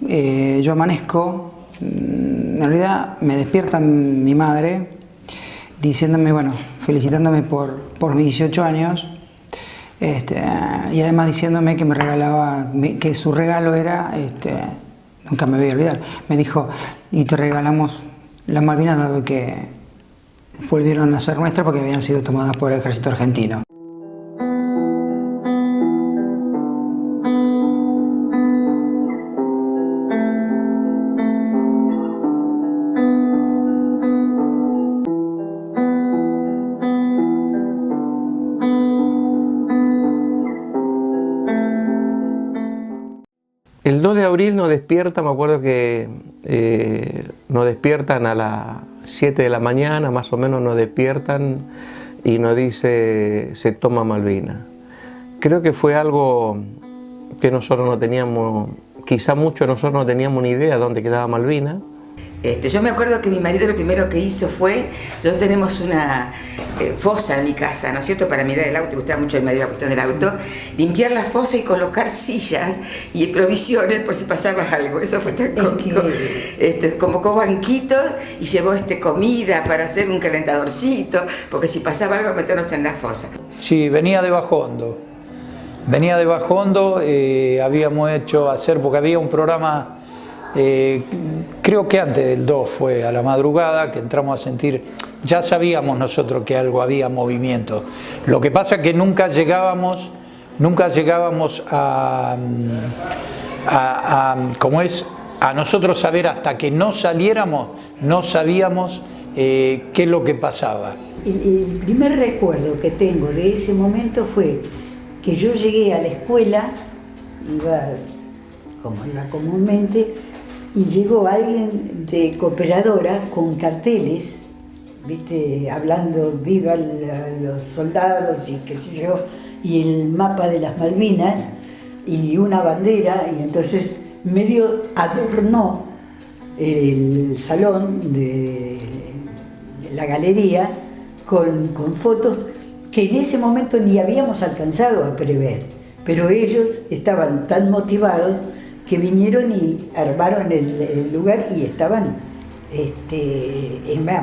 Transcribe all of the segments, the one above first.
yo amanezco, en realidad me despierta mi madre diciéndome, bueno, felicitándome por mis 18 años, y además diciéndome que me regalaba, que su regalo era, nunca me voy a olvidar, me dijo, y te regalamos las Malvinas dado que volvieron a ser nuestras porque habían sido tomadas por el ejército argentino. El 2 de abril nos despierta, me acuerdo que nos despiertan a las 7 de la mañana, más o menos nos despiertan y nos dice se toma Malvinas. Creo que fue algo que nosotros no teníamos, quizá muchos de nosotros no teníamos ni idea de dónde quedaba Malvinas. Yo me acuerdo que mi marido lo primero que hizo fue, nosotros tenemos una fosa en mi casa, ¿no es cierto?, para mirar el auto, gustaba mucho a mi marido la cuestión del auto, limpiar la fosa y colocar sillas y provisiones por si pasaba algo. Eso fue tan cómico. Convocó banquitos y llevó comida para hacer un calentadorcito, porque si pasaba algo meternos en la fosa. Sí, venía de Bajo Hondo. Venía de Bajo Hondo, habíamos hecho porque había un programa. Creo que antes del 2 fue a la madrugada que entramos a sentir, ya sabíamos nosotros que algo había movimiento. Lo que pasa es que nunca llegábamos a nosotros saber, hasta que no saliéramos, no sabíamos qué es lo que pasaba. El primer recuerdo que tengo de ese momento fue que yo llegué a la escuela, iba como iba comúnmente, y llegó alguien de Cooperadora con carteles, ¿viste?, hablando viva los soldados y qué sé yo, y el mapa de las Malvinas y una bandera, y entonces medio adornó el salón de la galería con fotos que en ese momento ni habíamos alcanzado a prever, pero ellos estaban tan motivados que vinieron y armaron el lugar y estaban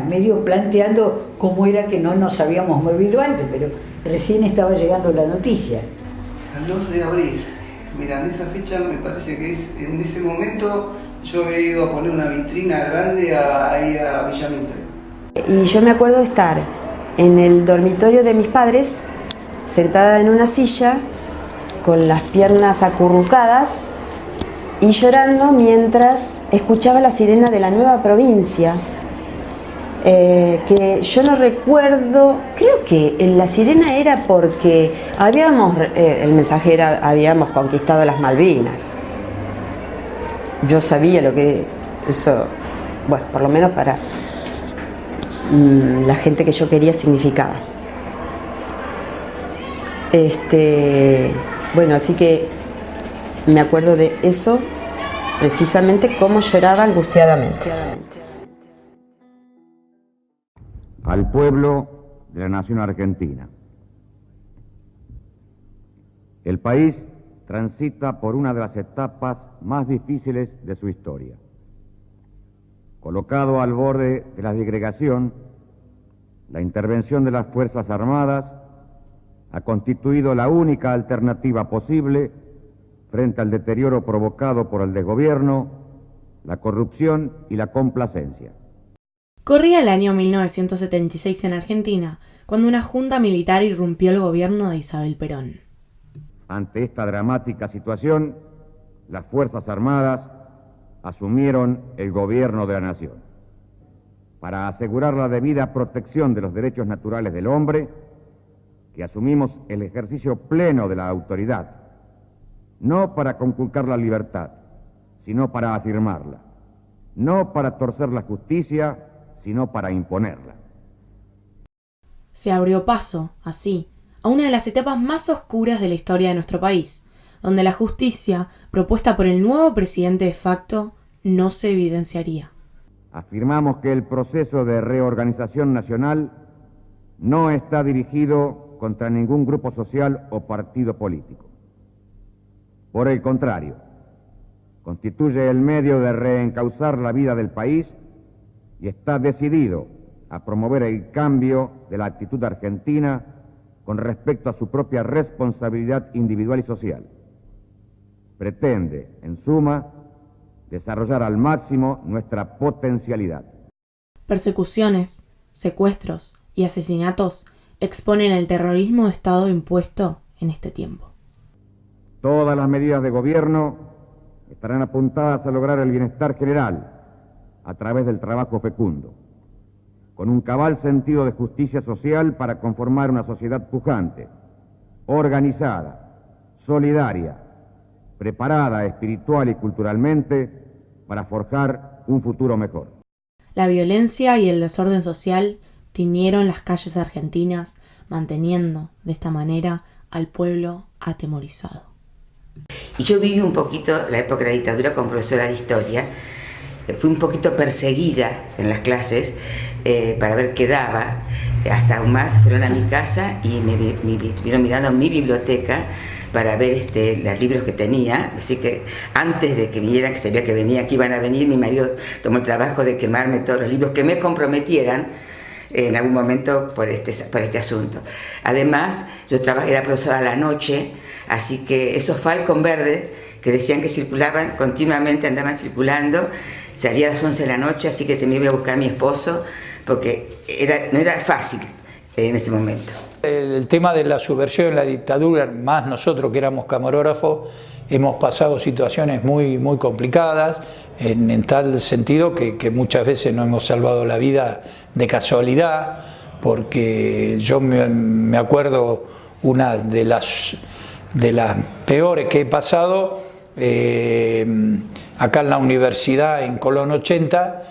medio planteando cómo era que no nos habíamos movido antes, pero recién estaba llegando la noticia. El 2 de abril, mira, en esa fecha me parece que en ese momento yo había ido a poner una vitrina grande ahí a Villa Mitre. Y yo me acuerdo estar en el dormitorio de mis padres, sentada en una silla, con las piernas acurrucadas, y llorando mientras escuchaba la sirena de la nueva provincia, que yo no recuerdo, creo que en la sirena era porque el mensaje era, habíamos conquistado las Malvinas. Yo sabía lo que eso, bueno, por lo menos para la gente que yo quería significaba. Bueno, así que me acuerdo de eso, precisamente cómo lloraba angustiadamente. Al pueblo de la nación argentina. El país transita por una de las etapas más difíciles de su historia. Colocado al borde de la disgregación, la intervención de las Fuerzas Armadas ha constituido la única alternativa posible frente al deterioro provocado por el desgobierno, la corrupción y la complacencia. Corría el año 1976 en Argentina, cuando una junta militar irrumpió el gobierno de Isabel Perón. Ante esta dramática situación, las Fuerzas Armadas asumieron el gobierno de la nación. Para asegurar la debida protección de los derechos naturales del hombre, que asumimos el ejercicio pleno de la autoridad, no para conculcar la libertad, sino para afirmarla, no para torcer la justicia, sino para imponerla. Se abrió paso, así, a una de las etapas más oscuras de la historia de nuestro país, donde la justicia, propuesta por el nuevo presidente de facto, no se evidenciaría. Afirmamos que el proceso de reorganización nacional no está dirigido contra ningún grupo social o partido político. Por el contrario, constituye el medio de reencauzar la vida del país y está decidido a promover el cambio de la actitud argentina con respecto a su propia responsabilidad individual y social. Pretende, en suma, desarrollar al máximo nuestra potencialidad. Persecuciones, secuestros y asesinatos exponen el terrorismo de Estado impuesto en este tiempo. Todas las medidas de gobierno estarán apuntadas a lograr el bienestar general a través del trabajo fecundo, con un cabal sentido de justicia social para conformar una sociedad pujante, organizada, solidaria, preparada espiritual y culturalmente para forjar un futuro mejor. La violencia y el desorden social tiñeron las calles argentinas, manteniendo de esta manera al pueblo atemorizado. Y yo viví un poquito la época de la dictadura como profesora de historia. Fui un poquito perseguida en las clases para ver qué daba. Hasta aún más fueron a mi casa y me estuvieron mirando mi biblioteca para ver los libros que tenía. Así que antes de que vinieran, que sabía que iban a venir, mi marido tomó el trabajo de quemarme todos los libros que me comprometieran en algún momento por este asunto. Además, yo era profesora a la noche, así que esos Falcon verdes que decían que circulaban, continuamente andaban circulando, salía a las 11 de la noche, así que me iba a buscar a mi esposo, porque no era fácil en ese momento. El tema de la subversión en la dictadura, más nosotros que éramos camarógrafos, hemos pasado situaciones muy, muy complicadas, en tal sentido que muchas veces nos hemos salvado la vida de casualidad, porque yo me acuerdo una de las peores que he pasado, acá en la universidad, en Colón 80,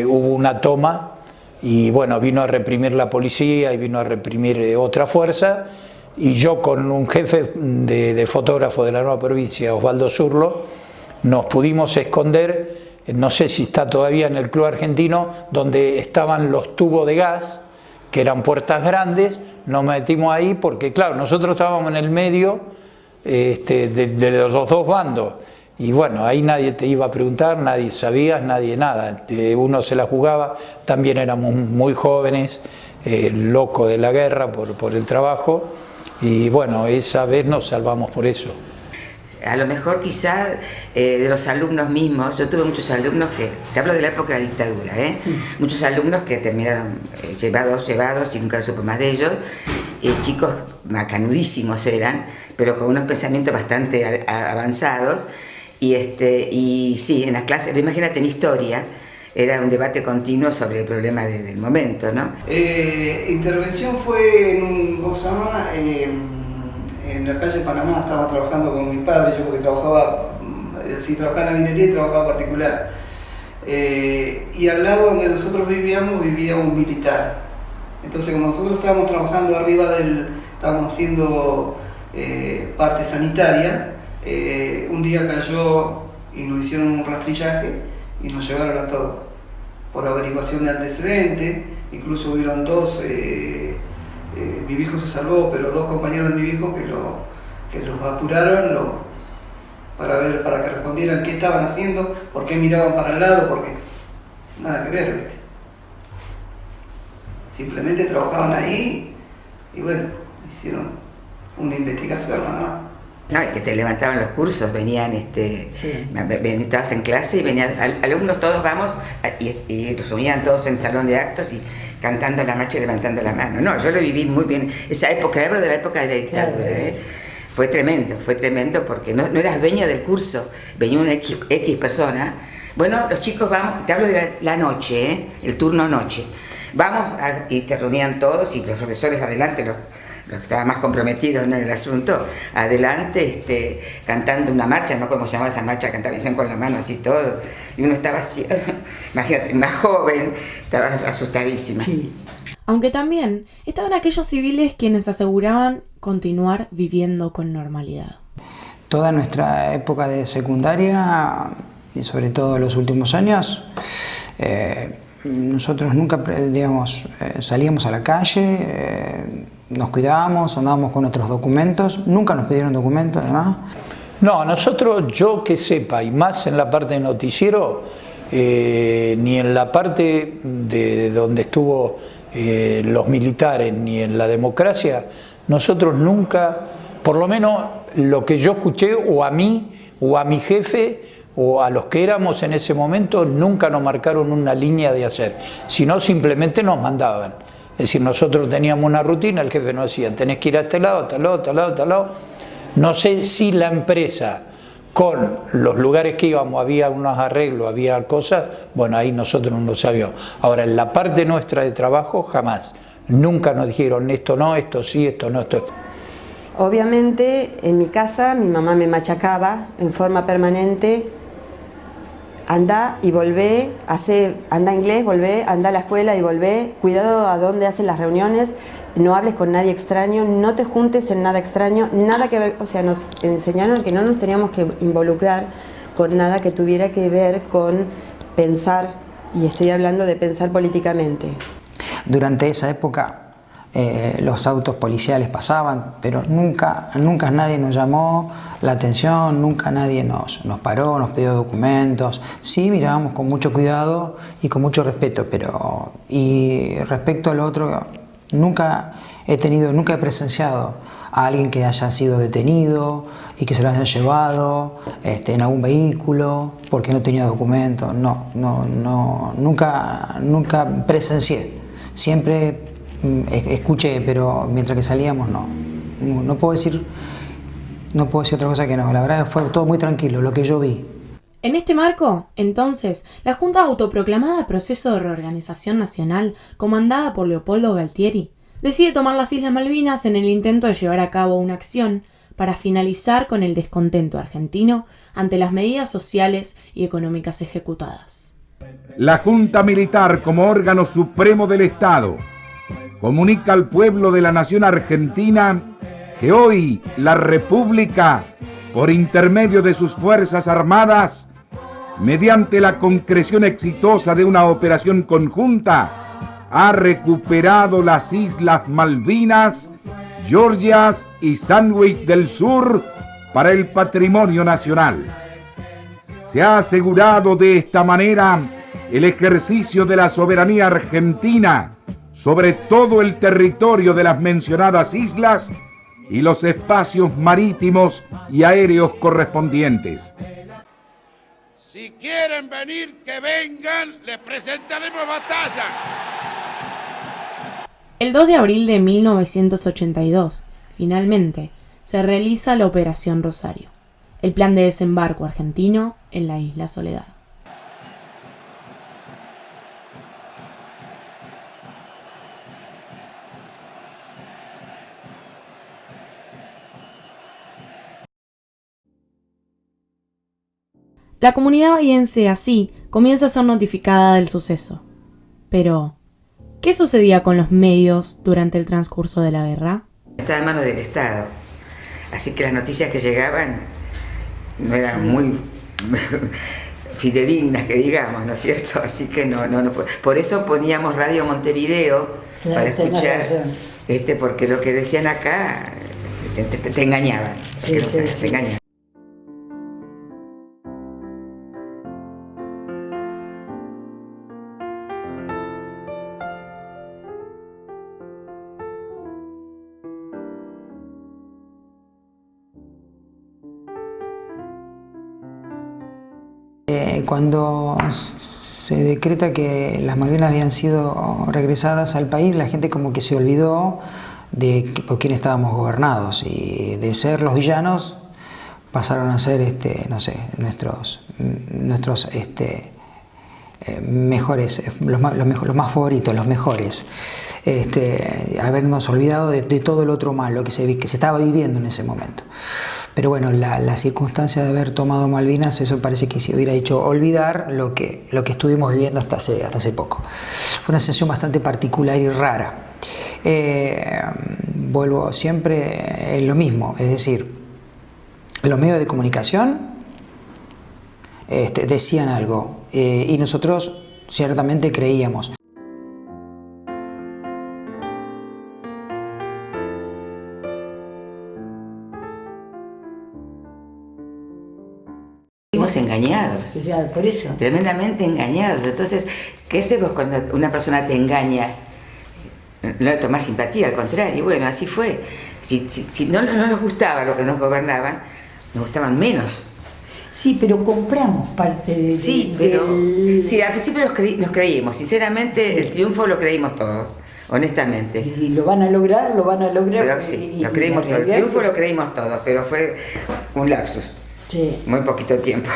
hubo una toma y bueno, vino a reprimir la policía y vino a reprimir otra fuerza, y yo con un jefe de fotógrafo de la nueva provincia, Osvaldo Zurlo, nos pudimos esconder, no sé si está todavía en el Club Argentino, donde estaban los tubos de gas, que eran puertas grandes. Nos metimos ahí porque claro, nosotros estábamos en el medio de los dos bandos, y bueno, ahí nadie te iba a preguntar, nadie sabía, nadie nada, uno se la jugaba. También éramos muy jóvenes, locos de la guerra por el trabajo, y bueno, esa vez nos salvamos por eso. A lo mejor quizá de los alumnos mismos, yo tuve muchos alumnos te hablo de la época de la dictadura, muchos alumnos que terminaron llevados y nunca supe más de ellos, chicos macanudísimos eran, pero con unos pensamientos bastante avanzados, y sí, en las clases, imagínate, en historia, era un debate continuo sobre el problema del momento, ¿no? Intervención fue en un, ¿cómo se llama? En la calle Panamá. Estaba trabajando con mi padre, yo porque trabajaba en la minería y trabajaba particular. Y al lado donde nosotros vivíamos, vivía un militar. Entonces, como nosotros estábamos trabajando arriba estábamos haciendo parte sanitaria, un día cayó y nos hicieron un rastrillaje y nos llevaron a todos por averiguación de antecedentes. Incluso hubieron dos, mi viejo se salvó, pero dos compañeros de mi viejo que los apuraron para que respondieran qué estaban haciendo, por qué miraban para el lado, porque nada que ver, ¿viste? Simplemente trabajaban ahí y bueno, hicieron una investigación nada más. No, y que te levantaban los cursos, venían, estabas en clase y venían alumnos, todos vamos, y los reunían todos en el salón de actos y cantando la marcha y levantando la mano. No, yo lo viví muy bien, esa época, hablo de la época de la dictadura, fue tremendo porque no eras dueña del curso, venía una X persona. Bueno, los chicos vamos, te hablo de la noche, el turno noche, vamos, y se reunían todos y los profesores adelante, los que estaban más comprometidos en el asunto, adelante, cantando una marcha, no sé cómo se llamaba esa marcha, cantaban con la mano así todo, y uno estaba así, imagínate, más joven, estaba asustadísima. Sí. Aunque también estaban aquellos civiles quienes aseguraban continuar viviendo con normalidad. Toda nuestra época de secundaria, y sobre todo los últimos años, nosotros nunca, salíamos a la calle, nos cuidábamos, andábamos con nuestros documentos, nunca nos pidieron documentos, además. No, nosotros, yo que sepa, y más en la parte de noticiero, ni en la parte de donde estuvo los militares, ni en la democracia, nosotros nunca, por lo menos lo que yo escuché, o a mí, o a mi jefe, o a los que éramos en ese momento, nunca nos marcaron una línea de hacer, sino simplemente nos mandaban. Es decir, nosotros teníamos una rutina, el jefe nos decía, tenés que ir a este lado, a tal lado, a tal lado, a tal lado. No sé si la empresa, con los lugares que íbamos, había unos arreglos, había cosas, bueno, ahí nosotros no lo sabíamos. Ahora, en la parte nuestra de trabajo, jamás. Nunca nos dijeron esto no, esto sí, esto no, esto. Obviamente, en mi casa, mi mamá me machacaba en forma permanente. Anda y volvé, anda inglés, volvé, anda a la escuela y volvé, cuidado a dónde hacen las reuniones, no hables con nadie extraño, no te juntes en nada extraño, nada que ver, o sea, nos enseñaron que no nos teníamos que involucrar con nada que tuviera que ver con pensar, y estoy hablando de pensar políticamente. Durante esa época los autos policiales pasaban, pero nunca nadie nos llamó la atención, nunca nadie nos paró, nos pidió documentos. Sí mirábamos con mucho cuidado y con mucho respeto, pero y respecto a lo otro, nunca he presenciado a alguien que haya sido detenido y que se lo hayan llevado en algún vehículo porque no tenía documentos. Nunca presencié. Siempre escuché, pero mientras que salíamos no puedo decir otra cosa que no. La verdad fue todo muy tranquilo, lo que yo vi. En este marco, entonces, la Junta autoproclamada Proceso de Reorganización Nacional, comandada por Leopoldo Galtieri, decide tomar las Islas Malvinas en el intento de llevar a cabo una acción para finalizar con el descontento argentino ante las medidas sociales y económicas ejecutadas. La Junta Militar, como órgano supremo del Estado, comunica al pueblo de la nación argentina que hoy la República, por intermedio de sus Fuerzas Armadas, mediante la concreción exitosa de una operación conjunta, ha recuperado las Islas Malvinas, Georgias y Sandwich del Sur para el patrimonio nacional. Se ha asegurado de esta manera el ejercicio de la soberanía argentina sobre todo el territorio de las mencionadas islas y los espacios marítimos y aéreos correspondientes. Si quieren venir, que vengan, les presentaremos batalla. El 2 de abril de 1982, finalmente, se realiza la Operación Rosario, el plan de desembarco argentino en la isla Soledad. La comunidad bahiense así comienza a ser notificada del suceso. Pero, ¿qué sucedía con los medios durante el transcurso de la guerra? Estaba en manos del Estado, así que las noticias que llegaban no eran muy fidedignas, que digamos, ¿no es cierto? Así que no. Por eso poníamos Radio Montevideo para escuchar, porque lo que decían acá te engañaban, sí. Te engañaban. Cuando se decreta que las Malvinas habían sido regresadas al país, la gente como que se olvidó de por quién estábamos gobernados, y de ser los villanos pasaron a ser nuestros mejores, los más favoritos, los mejores. Habernos olvidado de todo el otro mal, lo que se estaba viviendo en ese momento. Pero bueno, la circunstancia de haber tomado Malvinas, eso parece que se hubiera hecho olvidar lo que estuvimos viviendo hasta hace poco. Fue una sensación bastante particular y rara. Vuelvo siempre en lo mismo, es decir, los medios de comunicación decían algo y nosotros ciertamente creíamos. fuimos engañados. Ya, por eso. Tremendamente engañados. Entonces, ¿qué haces vos cuando una persona te engaña? No le tomás simpatía, al contrario. Bueno, así fue. Si no nos gustaba lo que nos gobernaban, nos gustaban menos. Sí, pero compramos parte de... Sí, pero sí, al principio nos creímos. Sinceramente, sí. El triunfo lo creímos todos, honestamente. Y lo van a lograr, Pero sí, lo creímos todo. El triunfo lo creímos todos, pero fue un lapsus. Sí. Muy poquito tiempo.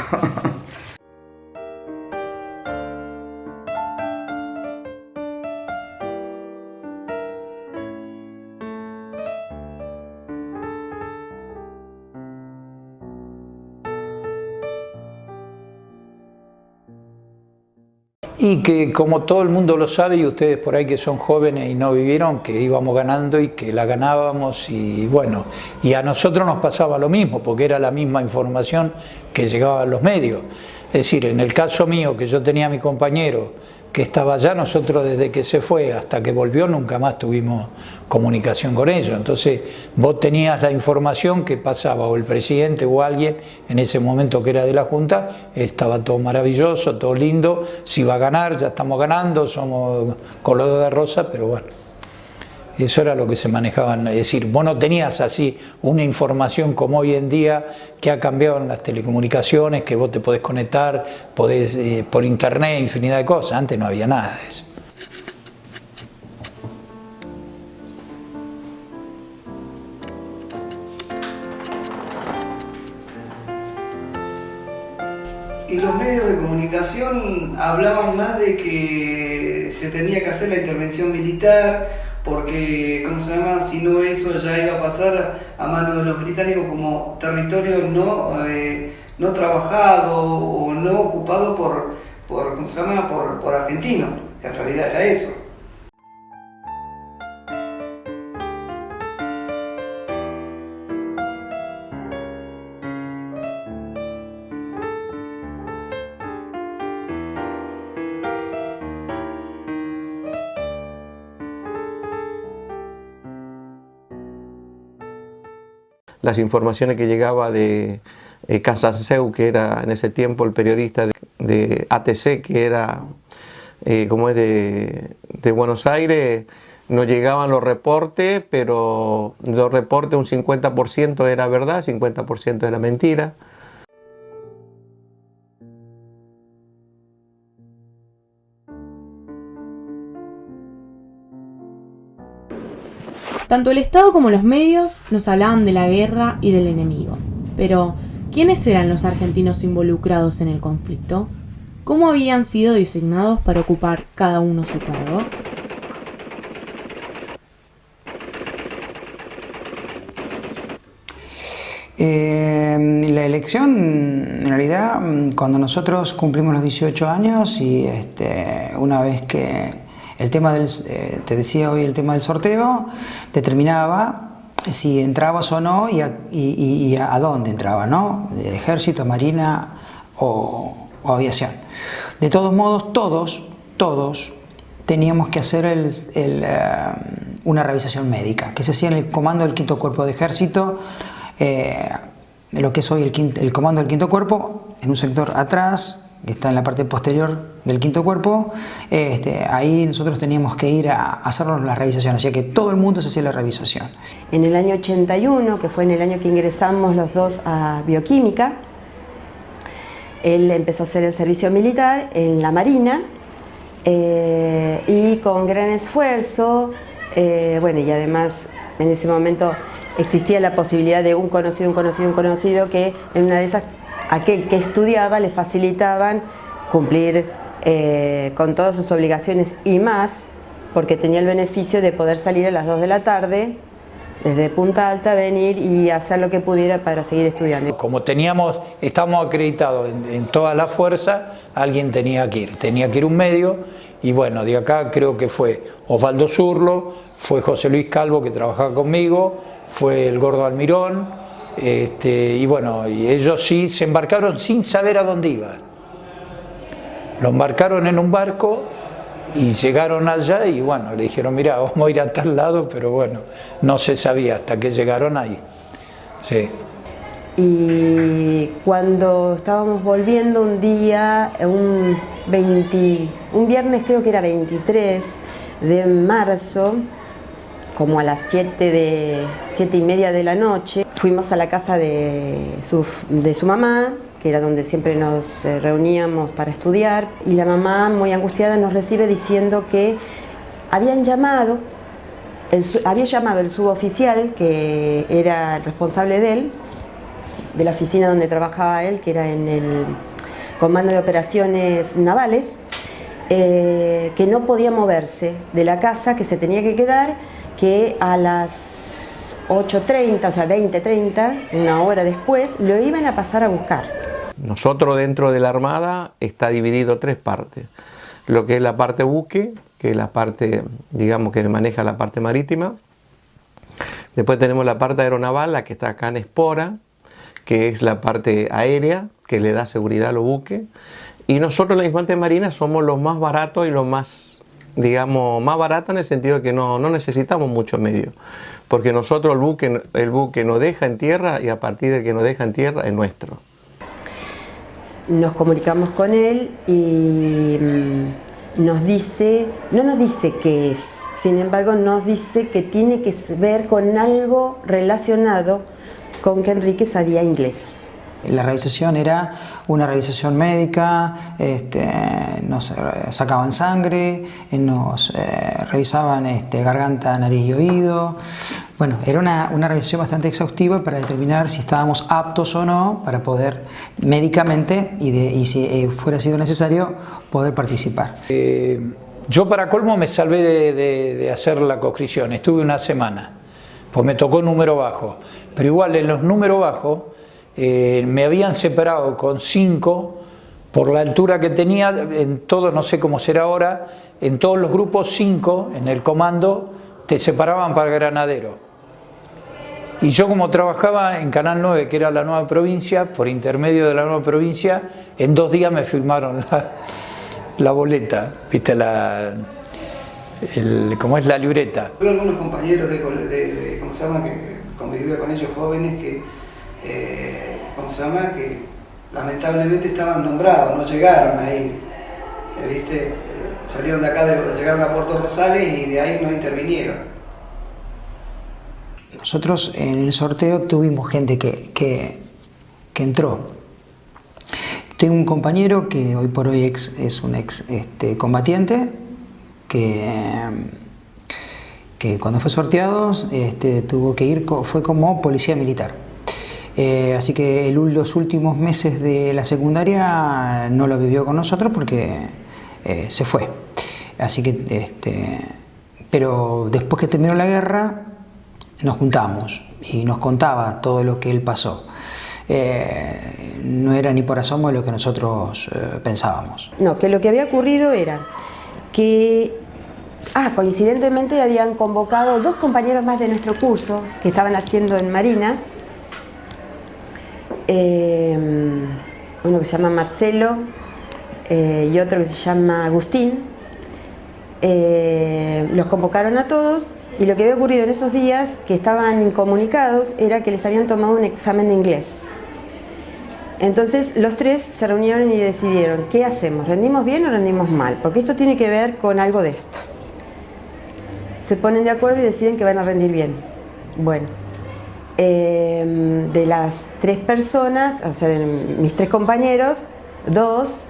Y que como todo el mundo lo sabe, y ustedes por ahí que son jóvenes y no vivieron, que íbamos ganando y que la ganábamos, y bueno, y a nosotros nos pasaba lo mismo, porque era la misma información que llegaba a los medios. Es decir, en el caso mío, que yo tenía a mi compañero que estaba allá, nosotros desde que se fue hasta que volvió nunca más tuvimos comunicación con ellos. Entonces vos tenías la información que pasaba o el presidente o alguien en ese momento que era de la Junta, estaba todo maravilloso, todo lindo, si va a ganar, ya estamos ganando, somos color de rosa, pero bueno, eso era lo que se manejaban. Es decir, vos no tenías así una información como hoy en día, que ha cambiado en las telecomunicaciones, que vos te podés conectar, podés por internet, infinidad de cosas. Antes no había nada de eso. Y los medios de comunicación hablaban más de que se tenía que hacer la intervención militar, porque, ¿cómo se llama? Si no, eso ya iba a pasar a manos de los británicos como territorio no trabajado o no ocupado por ¿cómo se llama? Por argentinos, que en realidad era eso. Las informaciones que llegaba de Casanseu, que era en ese tiempo el periodista de ATC, que era como es de Buenos Aires, nos llegaban los reportes, pero los reportes un 50% era verdad, 50% era mentira. Tanto el Estado como los medios nos hablaban de la guerra y del enemigo. Pero, ¿quiénes eran los argentinos involucrados en el conflicto? ¿Cómo habían sido designados para ocupar cada uno su cargo? La elección, en realidad, cuando nosotros cumplimos los 18 años y una vez que el tema te decía hoy, el tema del sorteo determinaba si entrabas o no y a dónde entraba, ¿no? Ejército, Marina o aviación. De todos modos, todos teníamos que hacer una revisación médica, que se hacía en el comando del 5º Cuerpo de Ejército, lo que es hoy el comando del 5º Cuerpo, en un sector atrás, que está en la parte posterior del 5º Cuerpo. Ahí nosotros teníamos que ir a hacernos la revisación, así que todo el mundo se hacía la revisación. En el año 81, que fue en el año que ingresamos los dos a Bioquímica, él empezó a hacer el servicio militar en la Marina y con gran esfuerzo, bueno, y además en ese momento existía la posibilidad de un conocido que en una de esas aquel que estudiaba le facilitaban cumplir con todas sus obligaciones y más, porque tenía el beneficio de poder salir a las 2 de la tarde desde Punta Alta, venir y hacer lo que pudiera para seguir estudiando. Como estábamos acreditados en toda la fuerza, alguien tenía que ir un medio, y bueno, de acá creo que fue Osvaldo Zurlo, fue José Luis Calvo, que trabajaba conmigo, fue el Gordo Almirón, y bueno, y ellos sí se embarcaron sin saber a dónde iban. Lo embarcaron en un barco y llegaron allá y bueno, le dijeron, mira, vamos a ir a tal lado, pero bueno, no se sabía hasta que llegaron ahí. Sí. Y cuando estábamos volviendo un día, un viernes, creo que era 23 de marzo, como a las 7:30 de la noche, fuimos a la casa de su mamá, que era donde siempre nos reuníamos para estudiar, y la mamá, muy angustiada, nos recibe diciendo que había llamado el suboficial, que era el responsable de la oficina donde trabajaba él, que era en el Comando de Operaciones Navales, que no podía moverse de la casa, que se tenía que quedar, que a las 8:30, o sea 20:30, una hora después, lo iban a pasar a buscar. Nosotros dentro de la Armada está dividido 3 partes. Lo que es la parte buque, que es la parte, digamos, que maneja la parte marítima. Después tenemos la parte aeronaval, la que está acá en Espora, que es la parte aérea, que le da seguridad a los buques. Y nosotros, la Infantería Marina, somos los más baratos y los más, digamos, más baratos en el sentido de que no necesitamos mucho medio. Porque nosotros el buque nos deja en tierra y a partir del que nos deja en tierra es nuestro. Nos comunicamos con él y nos dice, no nos dice qué es, sin embargo nos dice que tiene que ver con algo relacionado con que Enrique sabía inglés. La revisación era una revisación médica, nos sacaban sangre, nos revisaban garganta, nariz y oído. Bueno, era una revisión bastante exhaustiva para determinar si estábamos aptos o no para poder médicamente y si fuera sido necesario poder participar. Yo para colmo me salvé de hacer la conscripción, estuve una semana, pues me tocó número bajo, pero igual en los números bajos me habían separado con 5 por la altura que tenía, en todos, no sé cómo será ahora, en todos los grupos 5 en el comando te separaban para granadero. Y yo, como trabajaba en Canal 9, que era la nueva provincia, por intermedio de la nueva provincia, en 2 días me firmaron la boleta, ¿viste? ¿Cómo es la libreta? Tuve algunos compañeros de ¿cómo se llama?, que convivía con ellos, jóvenes, que que lamentablemente estaban nombrados, no llegaron ahí, ¿viste? Salieron de acá, llegaron a Puerto Rosales y de ahí no intervinieron. Nosotros en el sorteo tuvimos gente que entró. Tengo un compañero que hoy por hoy es un ex combatiente que cuando fue sorteado tuvo que ir, fue como policía militar. Así que los últimos meses de la secundaria no lo vivió con nosotros porque se fue. Así que, pero después que terminó la guerra nos juntamos y nos contaba todo lo que él pasó. No era ni por asomo de lo que nosotros pensábamos. No, que lo que había ocurrido era que coincidentemente habían convocado 2 compañeros más de nuestro curso que estaban haciendo en Marina. Uno que se llama Marcelo y otro que se llama Agustín. Los convocaron a todos y lo que había ocurrido en esos días, que estaban incomunicados, era que les habían tomado un examen de inglés. Entonces los 3 se reunieron y decidieron, ¿qué hacemos? ¿Rendimos bien o rendimos mal? Porque esto tiene que ver con algo de esto. Se ponen de acuerdo y deciden que van a rendir bien. Bueno, de las 3 personas, o sea, de mis 3 compañeros, 2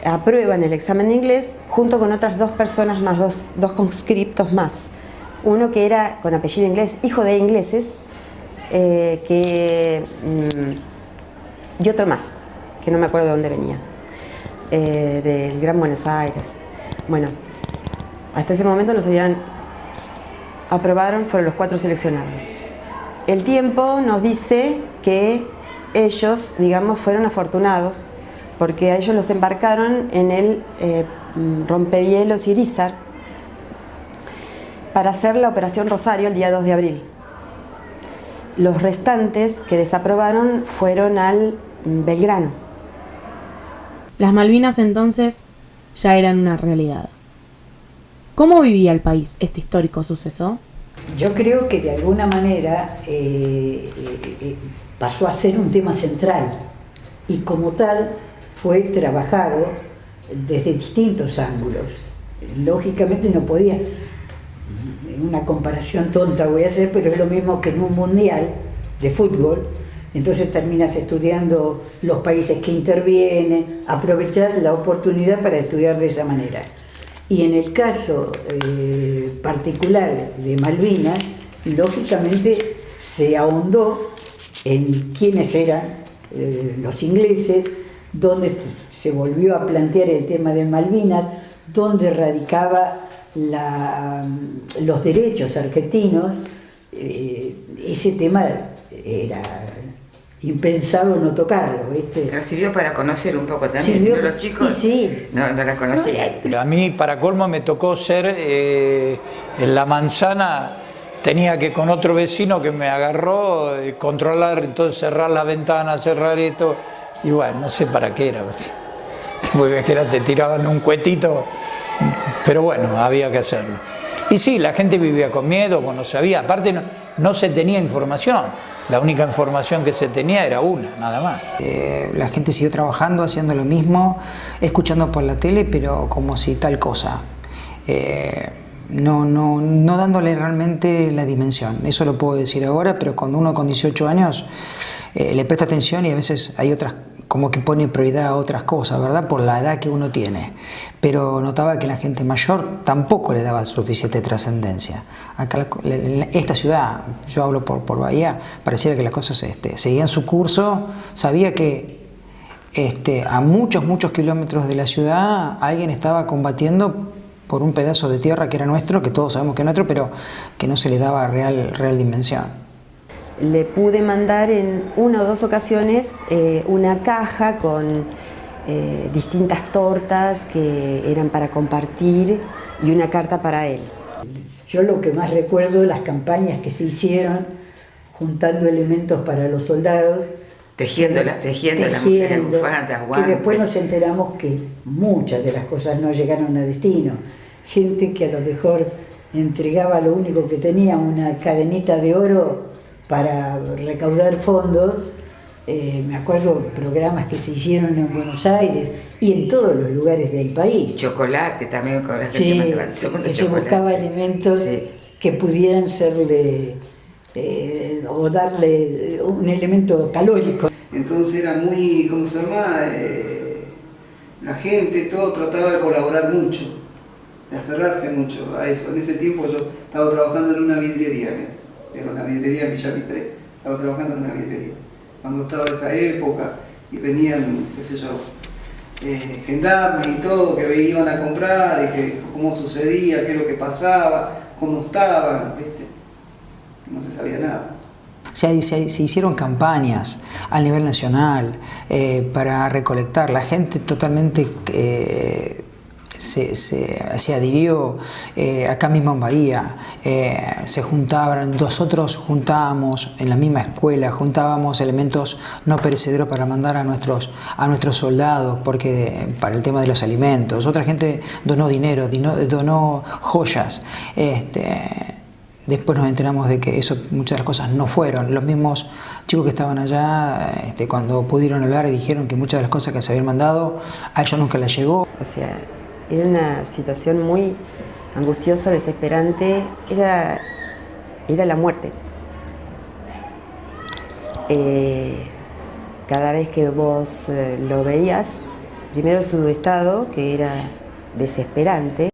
aprueban el examen de inglés junto con otras 2 personas más, dos conscriptos más. Uno que era con apellido inglés, hijo de ingleses, y otro más, que no me acuerdo de dónde venía, del Gran Buenos Aires. Bueno, hasta ese momento aprobaron, fueron los 4 seleccionados. El tiempo nos dice que ellos, digamos, fueron afortunados porque a ellos los embarcaron en el rompehielos Irizar para hacer la operación Rosario el día 2 de abril. Los restantes que desaprobaron fueron al Belgrano. Las Malvinas entonces ya eran una realidad. ¿Cómo vivía el país este histórico suceso? Yo creo que de alguna manera pasó a ser un tema central y como tal fue trabajado desde distintos ángulos. Lógicamente no podía, una comparación tonta voy a hacer, pero es lo mismo que en un mundial de fútbol, entonces terminas estudiando los países que intervienen, aprovechás la oportunidad para estudiar de esa manera. Y en el caso particular de Malvinas, lógicamente se ahondó en quiénes eran los ingleses, donde se volvió a plantear el tema de Malvinas, donde radicaba los derechos argentinos. Ese tema era impensado no tocarlo, ¿viste? Pero sirvió para conocer un poco también, si no los chicos sí. no la conocían. A mí, para colmo, me tocó ser en La Manzana, tenía que con otro vecino que me agarró, controlar, entonces cerrar la ventana, cerrar esto, y bueno, no sé para qué era, porque te tiraban un cuetito, pero bueno, había que hacerlo. Y sí, la gente vivía con miedo, no sabía, aparte no se tenía información. La única información que se tenía era una, nada más. La gente siguió trabajando, haciendo lo mismo, escuchando por la tele, pero como si tal cosa. No dándole realmente la dimensión. Eso lo puedo decir ahora, pero cuando uno con 18 años le presta atención y a veces hay otras, como que pone prioridad a otras cosas, ¿verdad? Por la edad que uno tiene. Pero notaba que la gente mayor tampoco le daba suficiente trascendencia. Acá esta ciudad, yo hablo por Bahía, pareciera que las cosas seguían su curso. Sabía que a muchos kilómetros de la ciudad alguien estaba combatiendo por un pedazo de tierra que era nuestro, que todos sabemos que es nuestro, pero que no se le daba real dimensión. Le pude mandar en una o dos ocasiones una caja con distintas tortas que eran para compartir y una carta para él. Yo lo que más recuerdo de las campañas que se hicieron juntando elementos para los soldados, tejiendo las bufandas, guantes. Que después nos enteramos que muchas de las cosas no llegaron a destino. Gente que a lo mejor entregaba lo único que tenía, una cadenita de oro para recaudar fondos. Me acuerdo programas que se hicieron en Buenos Aires y en todos los lugares del país. Chocolate también, con la sí, se buscaba elementos que pudieran serle o darle un elemento calórico. Entonces era muy, ¿cómo se llama? La gente, todo trataba de colaborar mucho, de aferrarse mucho a eso. En ese tiempo yo estaba trabajando en una vidriería, era una vidriería en Villa Mitre, estaba trabajando en una vidriería. Cuando estaba esa época y venían, qué sé yo, gendarmes y todo, que iban a comprar y que cómo sucedía, qué es lo que pasaba, cómo estaban, ¿viste? No se sabía nada. Se hicieron campañas a nivel nacional para recolectar. La gente totalmente se adhirió acá mismo en Bahía. Se juntaban, nosotros juntábamos en la misma escuela, juntábamos elementos no perecederos para mandar a nuestros soldados, porque para el tema de los alimentos. Otra gente donó dinero, donó joyas. Después nos enteramos de que muchas de las cosas no fueron. Los mismos chicos que estaban allá, cuando pudieron hablar, dijeron que muchas de las cosas que se habían mandado, a ellos nunca les llegó. O sea, era una situación muy angustiosa, desesperante, era la muerte. Cada vez que vos lo veías, primero su estado, que era desesperante.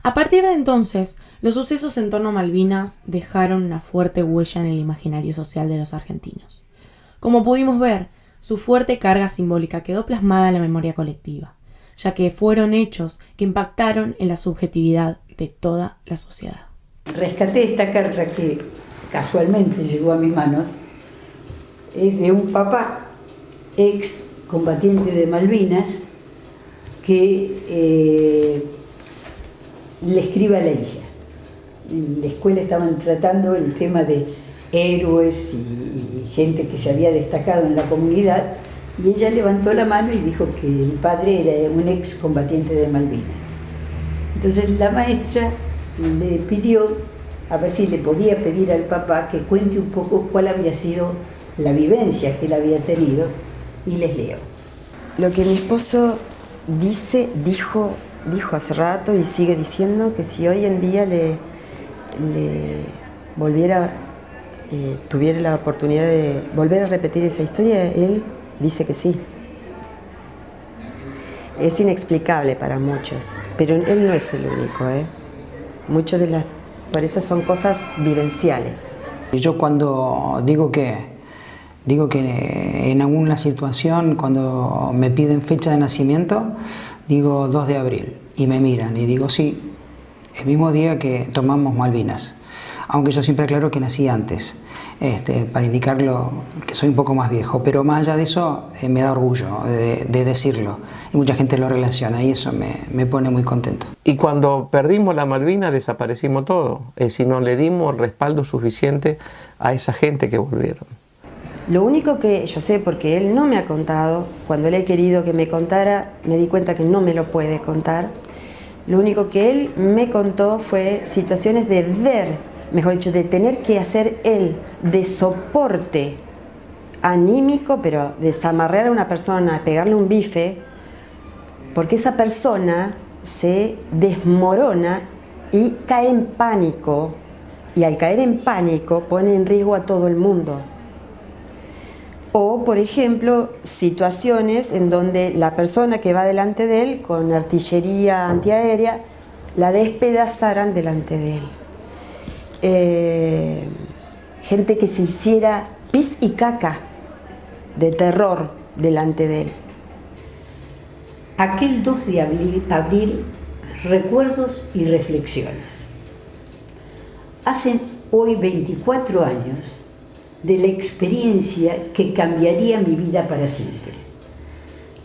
A partir de entonces, los sucesos en torno a Malvinas dejaron una fuerte huella en el imaginario social de los argentinos. Como pudimos ver, su fuerte carga simbólica quedó plasmada en la memoria colectiva, ya que fueron hechos que impactaron en la subjetividad de toda la sociedad. Rescaté esta carta que casualmente llegó a mis manos. Es de un papá, ex combatiente de Malvinas, que le escribe a la hija. En la escuela estaban tratando el tema de héroes y gente que se había destacado en la comunidad, y ella levantó la mano y dijo que el padre era un ex combatiente de Malvinas. Entonces la maestra le pidió a ver si le podía pedir al papá que cuente un poco cuál había sido la vivencia que él había tenido, y les leo. Lo que mi esposo dijo hace rato y sigue diciendo, que si hoy en día le tuviera la oportunidad de volver a repetir esa historia, él dice que sí. Es inexplicable para muchos, pero él no es el único, por eso son cosas vivenciales. Yo cuando digo que en alguna situación, cuando me piden fecha de nacimiento, digo 2 de abril y me miran y digo sí, el mismo día que tomamos Malvinas, aunque yo siempre aclaro que nací antes, para indicarlo que soy un poco más viejo, pero más allá de eso me da orgullo de decirlo y mucha gente lo relaciona y eso me pone muy contento. Y cuando perdimos la Malvinas desaparecimos todo, es decir, no le dimos el respaldo suficiente a esa gente que volvieron. Lo único que yo sé, porque él no me ha contado, cuando le he querido que me contara, me di cuenta que no me lo puede contar. Lo único que él me contó fue situaciones de ver, mejor dicho, de tener que hacer él de soporte anímico, pero desamarrar a una persona, pegarle un bife, porque esa persona se desmorona y cae en pánico, y al caer en pánico pone en riesgo a todo el mundo. O, por ejemplo, situaciones en donde la persona que va delante de él con artillería antiaérea la despedazaran delante de él. Gente que se hiciera pis y caca de terror delante de él. Aquel 2 de abril, recuerdos y reflexiones. Hacen hoy 24 años de la experiencia que cambiaría mi vida para siempre.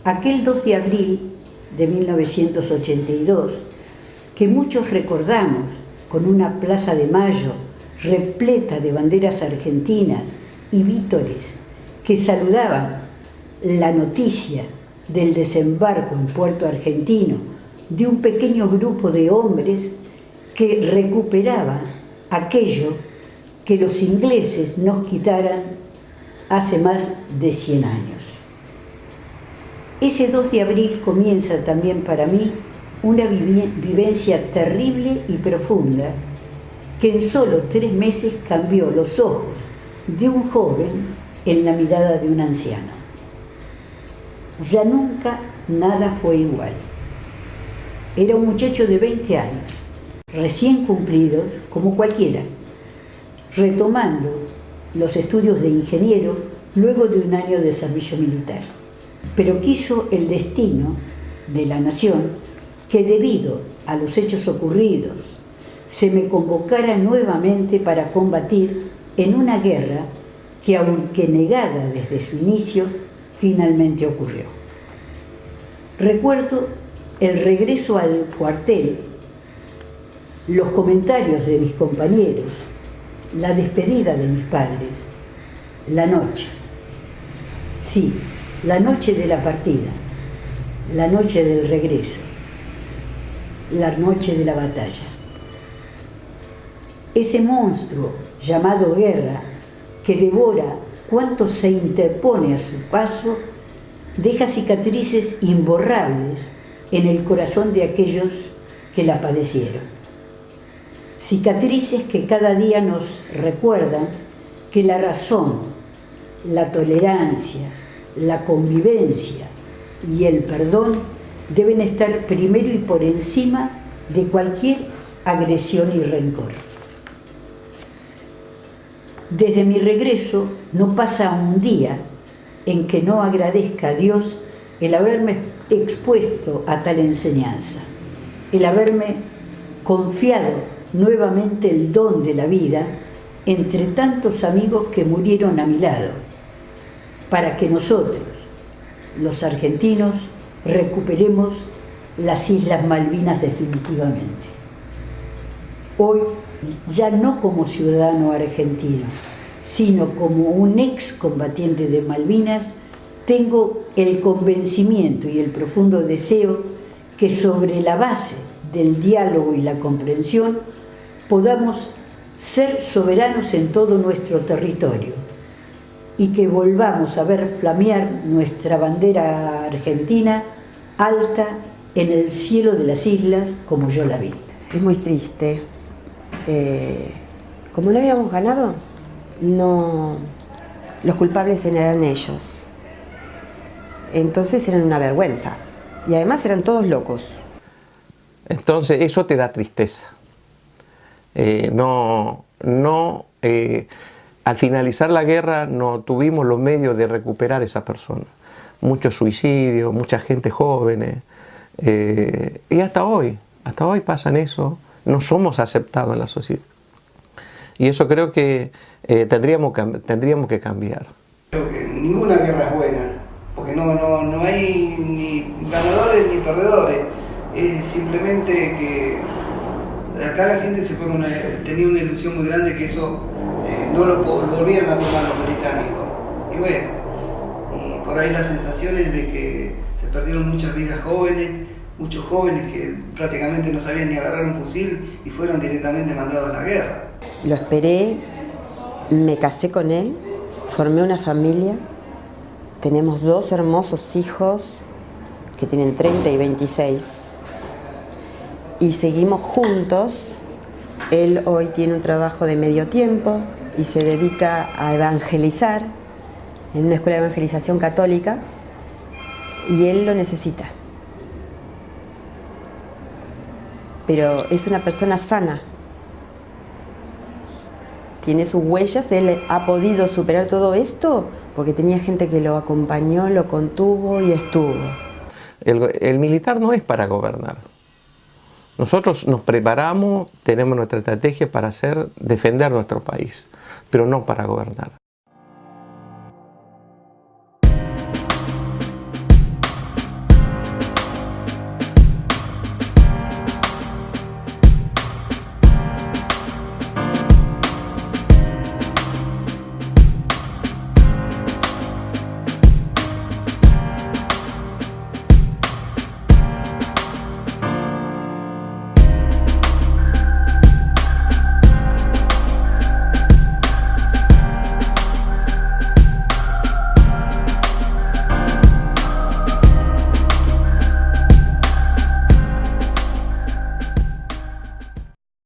Aquel 2 de abril de 1982, que muchos recordamos con una Plaza de Mayo repleta de banderas argentinas y vítores que saludaban la noticia del desembarco en Puerto Argentino de un pequeño grupo de hombres que recuperaba aquello que los ingleses nos quitaran hace más de 100 años. Ese 2 de abril comienza también para mí una vivencia terrible y profunda que en solo 3 meses cambió los ojos de un joven en la mirada de un anciano. Ya nunca nada fue igual. Era un muchacho de 20 años, recién cumplidos, como cualquiera, retomando los estudios de ingeniero luego de un año de servicio militar. Pero quiso el destino de la nación que, debido a los hechos ocurridos, se me convocara nuevamente para combatir en una guerra que, aunque negada desde su inicio, finalmente ocurrió. Recuerdo el regreso al cuartel, los comentarios de mis compañeros, la despedida de mis padres, la noche. Sí, la noche de la partida, la noche del regreso, la noche de la batalla. Ese monstruo llamado guerra, que devora cuanto se interpone a su paso, deja cicatrices imborrables en el corazón de aquellos que la padecieron. Cicatrices que cada día nos recuerdan que la razón, la tolerancia, la convivencia y el perdón deben estar primero y por encima de cualquier agresión y rencor. Desde mi regreso no pasa un día en que no agradezca a Dios el haberme expuesto a tal enseñanza, el haberme confiado nuevamente el don de la vida entre tantos amigos que murieron a mi lado, para que nosotros, los argentinos, recuperemos las Islas Malvinas definitivamente. Hoy, ya no como ciudadano argentino, sino como un excombatiente de Malvinas, tengo el convencimiento y el profundo deseo que sobre la base del diálogo y la comprensión podamos ser soberanos en todo nuestro territorio, y que volvamos a ver flamear nuestra bandera argentina alta en el cielo de las islas como yo la vi. Es muy triste. Como no habíamos ganado, no, los culpables eran ellos. Entonces eran una vergüenza. Y además eran todos locos. Entonces eso te da tristeza. Al finalizar la guerra no tuvimos los medios de recuperar a esa persona. Muchos suicidios, mucha gente joven. Y hasta hoy pasan eso. No somos aceptados en la sociedad. Y eso creo que tendríamos que cambiar. Creo que ninguna guerra es buena, porque no hay ni ganadores ni perdedores. Es simplemente que acá la gente se fue tenía una ilusión muy grande que eso no lo volvieran a tomar los británicos. Y bueno, y por ahí la sensación es de que se perdieron muchas vidas jóvenes, muchos jóvenes que prácticamente no sabían ni agarrar un fusil y fueron directamente mandados a la guerra. Lo esperé, me casé con él, formé una familia, tenemos 2 hermosos hijos que tienen 30 y 26 y seguimos juntos. Él hoy tiene un trabajo de medio tiempo y se dedica a evangelizar en una escuela de evangelización católica y él lo necesita. Pero es una persona sana. Tiene sus huellas, él ha podido superar todo esto porque tenía gente que lo acompañó, lo contuvo y estuvo. El militar no es para gobernar. Nosotros nos preparamos, tenemos nuestra estrategia para defender nuestro país, pero no para gobernar.